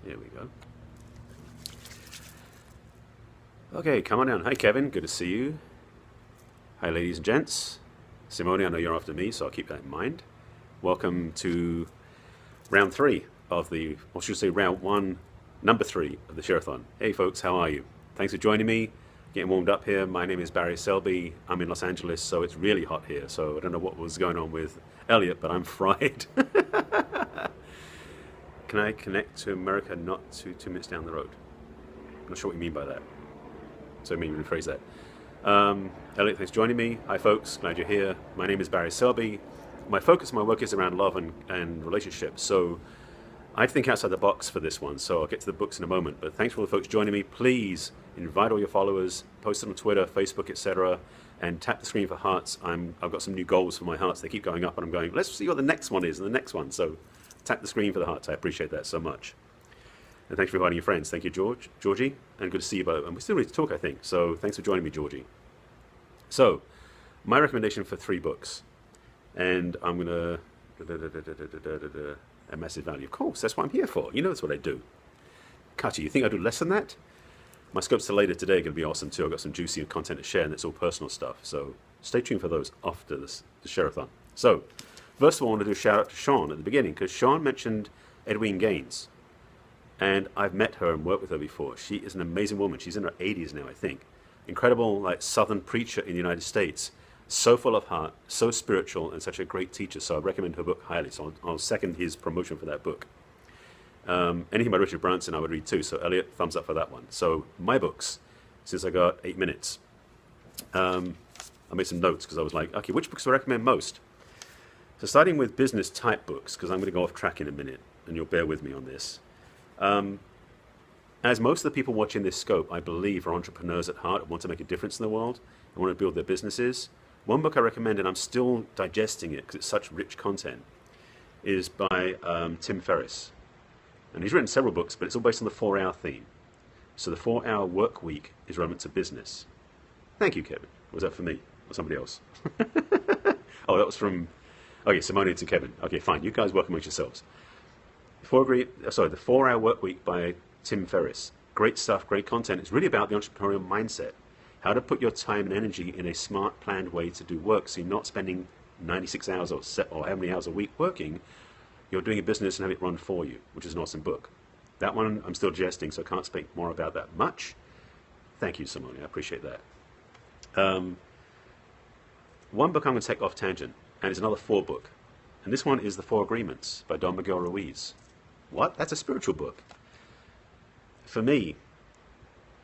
Here we go. Okay, come on down. Hi, Kevin. Good to see you. Hi, ladies and gents. Simone, I know you're after me, so I'll keep that in mind. Welcome to round 3 of the, or should I say round 1, number 3 of the Share-a-thon. Hey, folks, how are you? Thanks for joining me. Getting warmed up here. My name is Barry Selby. I'm in Los Angeles, so it's really hot here. So I don't know what was going on with Elliot, but I'm fried. Can I connect to America not to 2 minutes down the road? I'm not sure what you mean by that. So let me rephrase that. Elliot, thanks for joining me. Hi, folks. Glad you're here. My name is Barry Selby. My focus, my work is around love and relationships. So I think outside the box for this one. So I'll get to the books in a moment. But thanks for all the folks joining me. Please invite all your followers, post it on Twitter, Facebook, etc., and tap the screen for hearts. I've got some new goals for my hearts. They keep going up, and I'm going, let's see what the next one is and the next one. So tap the screen for the hearts. I appreciate that so much. And thanks for inviting your friends. Thank you, Georgie, and good to see you both. And we still need to talk, I think. So thanks for joining me, Georgie. So my recommendation for 3 books, and I'm gonna a massive value. Of course, that's what I'm here for. You know that's what I do. Cutty, you think I do less than that? My scopes for later today are going to be awesome too. I've got some juicy content to share, and it's all personal stuff. So stay tuned for those after the Share-a-thon. So first of all, I want to do a shout out to Sean at the beginning, because Sean mentioned Edwene Gaines. And I've met her and worked with her before. She is an amazing woman. She's in her 80s now, I think. Incredible, like, Southern preacher in the United States. So full of heart, so spiritual, and such a great teacher. So I recommend her book highly. So I'll second his promotion for that book. Anything by Richard Branson I would read too. So Elliot, thumbs up for that one. So my books, since I got 8 minutes. I made some notes because I was like, okay, which books do I recommend most? So starting with business type books, because I'm going to go off track in a minute, and you'll bear with me on this. As most of the people watching this scope, I believe, are entrepreneurs at heart and want to make a difference in the world and want to build their businesses. One book I recommend, and I'm still digesting it because it's such rich content, is by Tim Ferriss. And he's written several books, but it's all based on the 4-hour theme. So the 4-hour work week is relevant to business. Thank you, Kevin. Was that for me or somebody else? Oh, that was from, okay, Simone to Kevin. Okay, fine. You guys work amongst yourselves. The 4-hour work week by Tim Ferriss. Great stuff, great content. It's really about the entrepreneurial mindset. How to put your time and energy in a smart, planned way to do work, so you're not spending 96 hours or how many hours a week working. You're doing a business and have it run for you, which is an awesome book. That one I'm still digesting, so I can't speak more about that much. Thank you, Simone. I appreciate that. One book I'm going to take off tangent, and it's another 4 book. And this one is The 4 Agreements by Don Miguel Ruiz. What? That's a spiritual book. For me,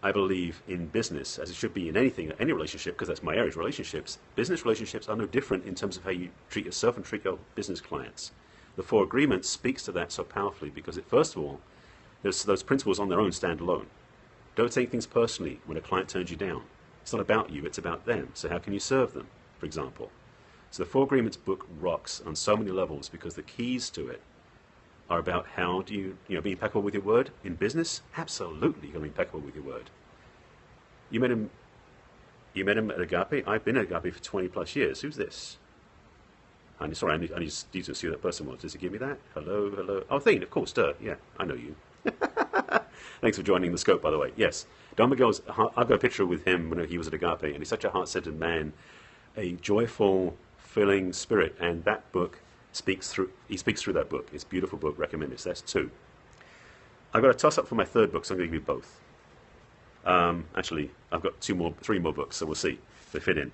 I believe in business, as it should be in anything, any relationship, because that's my area of relationships. Business relationships are no different in terms of how you treat yourself and treat your business clients. The 4 Agreements speaks to that so powerfully because, first of all, those principles on their own stand alone. Don't take things personally when a client turns you down. It's not about you, it's about them. So how can you serve them, for example? So the 4 Agreements book rocks on so many levels because the keys to it are about how do you be impeccable with your word in business. Absolutely, you're going to be impeccable with your word. You met him at Agape. I've been at Agape for 20 plus years. Who's this? Sorry, I need to see who that person was. Does he give me that? Hello. Oh, Thane, of course, yeah, I know you. Thanks for joining the scope, by the way. Yes, Don Miguel's. I've got a picture with him when he was at Agape, and he's such a heart-centered man, a joyful, filling spirit, and that book speaks through that book. It's a beautiful book. Recommend it. So that's 2. I've got a toss-up for my 3rd book, so I'm going to give you both. Actually, I've got 3 more books, so we'll see if they fit in.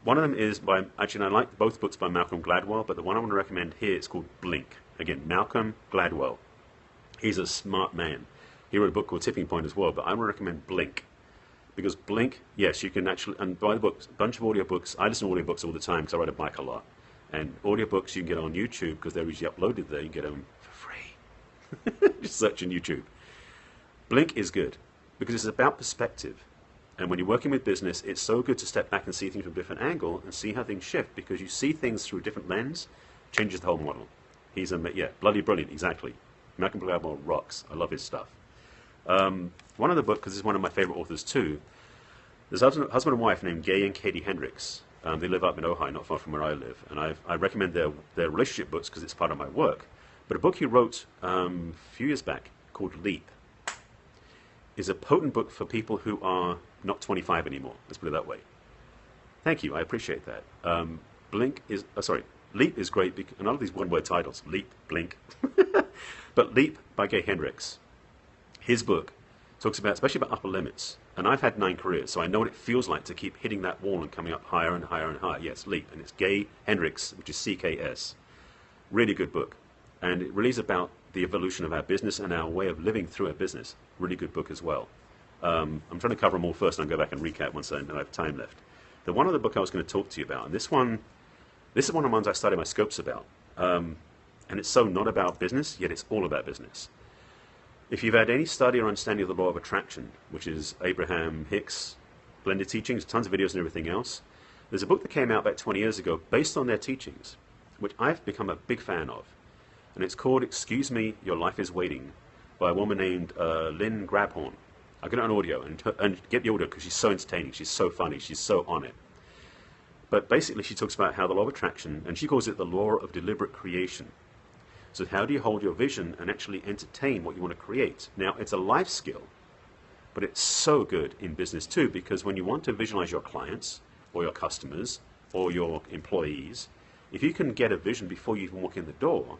One of them is I like both books by Malcolm Gladwell, but the one I want to recommend here is called Blink. Again, Malcolm Gladwell. He's a smart man. He wrote a book called Tipping Point as well, but I want to recommend Blink. Because Blink, yes, you can actually, and buy the books, a bunch of audiobooks. I listen to audiobooks all the time because I ride a bike a lot. And audiobooks you can get on YouTube because they're usually uploaded there. You can get them for free. Just search on YouTube. Blink is good because it's about perspective. And when you're working with business, it's so good to step back and see things from a different angle and see how things shift, because you see things through a different lens, changes the whole model. He's bloody brilliant, exactly. Malcolm Gladwell rocks. I love his stuff. One other book, because this is one of my favorite authors too, there's a husband and wife named Gay and Katie Hendricks. They live up in Ojai, not far from where I live, and I recommend their relationship books because it's part of my work. But a book he wrote a few years back called Leap is a potent book for people who are not 25 anymore. Let's put it that way. Thank you. I appreciate that. Leap is great because, and all of these one-word titles, Leap, Blink. But Leap by Gay Hendricks, his book talks about, especially about upper limits. And I've had 9 careers, so I know what it feels like to keep hitting that wall and coming up higher and higher and higher. Yes, Leap, and it's Gay Hendricks, which is CKS. Really good book. And it really is about the evolution of our business and our way of living through our business. Really good book as well. I'm trying to cover them all first and I'll go back and recap once I have time left. The one other book I was going to talk to you about, and this is one of the ones I study my scopes about. And it's so not about business, yet it's all about business. If you've had any study or understanding of the law of attraction, which is Abraham Hicks' blended teachings, tons of videos and everything else, there's a book that came out about 20 years ago based on their teachings, which I've become a big fan of. And it's called Excuse Me, Your Life is Waiting by a woman named Lynn Grabhorn. I'll get it on audio and get the audio because she's so entertaining, she's so funny, she's so on it. But basically she talks about how the law of attraction, and she calls it the law of deliberate creation. So how do you hold your vision and actually entertain what you want to create? Now, it's a life skill, but it's so good in business too, because when you want to visualize your clients or your customers or your employees, if you can get a vision before you even walk in the door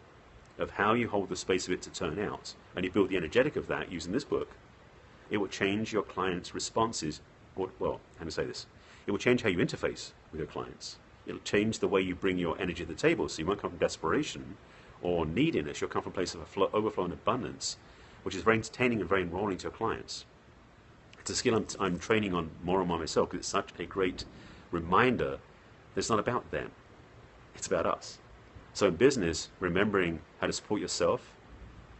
of how you hold the space of it to turn out, and you build the energetic of that using this book, it will change your clients' responses, or, well, how to say this? It will change how you interface with your clients. It'll change the way you bring your energy to the table, so you won't come from desperation or neediness. You'll come from a place of overflow and abundance, which is very entertaining and very enrolling to your clients. It's a skill I'm training on more and more myself, because it's such a great reminder that it's not about them, it's about us. So in business, remembering how to support yourself,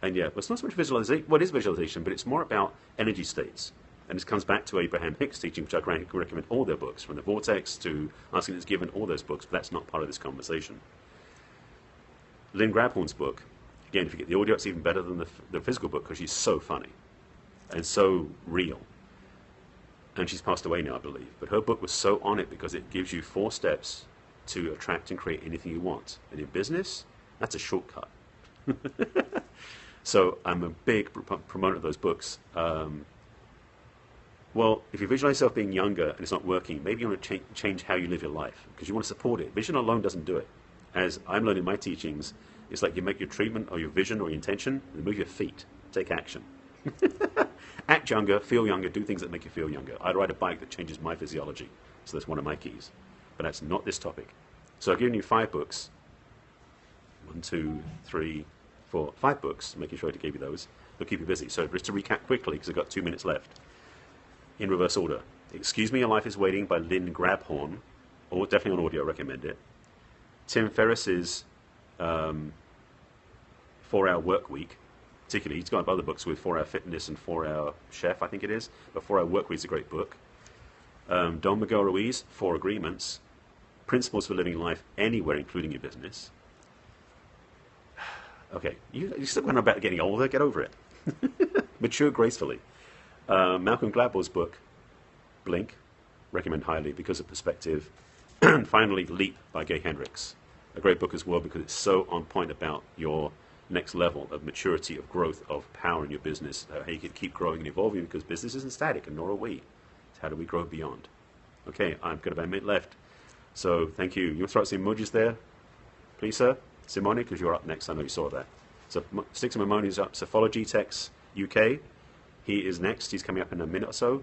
and yeah, it's not so much visualization, well, it is visualization, but it's more about energy states. And this comes back to Abraham Hicks' teaching, which I recommend all their books, from The Vortex to Asking Is Given, all those books, but that's not part of this conversation. Lynn Grabhorn's book, again, if you get the audio, it's even better than the physical book because she's so funny and so real. And she's passed away now, I believe. But her book was so on it because it gives you 4 steps to attract and create anything you want. And in business, that's a shortcut. So I'm a big promoter of those books. Well, if you visualize yourself being younger and it's not working, maybe you want to change how you live your life because you want to support it. Vision alone doesn't do it. As I'm learning my teachings, it's like you make your treatment or your vision or your intention, and move your feet. Take action. Act younger, feel younger, do things that make you feel younger. I ride a bike that changes my physiology, so that's one of my keys. But that's not this topic. So I've given you 5 books. 1, 2, 3, 4, 5 books, making sure I gave you those. They'll keep you busy. So just to recap quickly, because I've got 2 minutes left. In reverse order. Excuse Me, Your Life is Waiting by Lynn Grabhorn, or definitely on audio, I recommend it. Tim Ferriss's 4-Hour Work Week, particularly. He's got other books with 4-Hour Fitness and 4-Hour Chef, I think it is. But 4-Hour Work Week is a great book. Don Miguel Ruiz, 4 Agreements. Principles for Living Life Anywhere, including your business. Okay, you're still going about getting older. Get over it. Mature gracefully. Malcolm Gladwell's book, Blink, recommend highly because of perspective. And finally, Leap by Gay Hendricks, a great book as well because it's so on point about your next level of maturity, of growth, of power in your business, how you can keep growing and evolving because business isn't static and nor are we. It's how do we grow beyond. Okay, I've got about a minute left, so thank you. You want to throw out some emojis there, please, sir? Simone, because you're up next, I know you saw that. So stick some emojis up. So follow GTEx UK. He is next. He's coming up in a minute or so.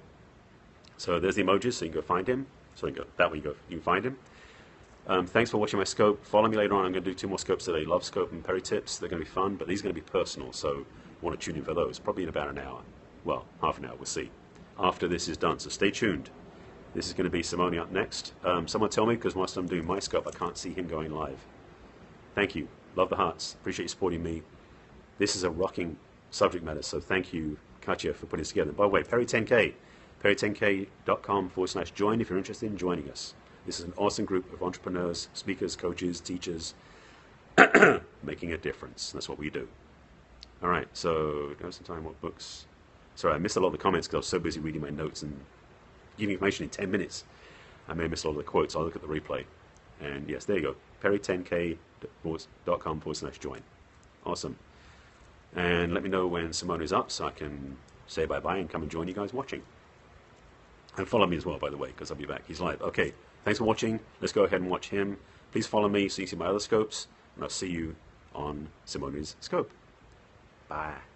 So there's the emojis, so you can go find him. So you can go, that way you can find him. Thanks for watching my scope. Follow me later on. I'm going to do 2 more scopes today. Love Scope and Perry Tips. They're going to be fun, but these are going to be personal, so you want to tune in for those. Probably in about an hour. Well, half an hour, we'll see. After this is done, so stay tuned. This is going to be Simone up next. Someone tell me, because whilst I'm doing my scope, I can't see him going live. Thank you. Love the hearts. Appreciate you supporting me. This is a rocking subject matter, so thank you, Katya, for putting this together. By the way, Perry 10K. perry10k.com/join if you're interested in joining us. This is an awesome group of entrepreneurs, speakers, coaches, teachers, making a difference. That's what we do. All right, so do I have some time? What books? Sorry, I missed a lot of the comments because I was so busy reading my notes and giving information in 10 minutes. I may have missed a lot of the quotes. I'll look at the replay. And yes, there you go. perry10k.com/join. Awesome. And let me know when Simone is up so I can say bye-bye and come and join you guys watching. And follow me as well, by the way, because I'll be back. He's live. Okay, thanks for watching. Let's go ahead and watch him. Please follow me so you see my other scopes, and I'll see you on Simone's scope. Bye.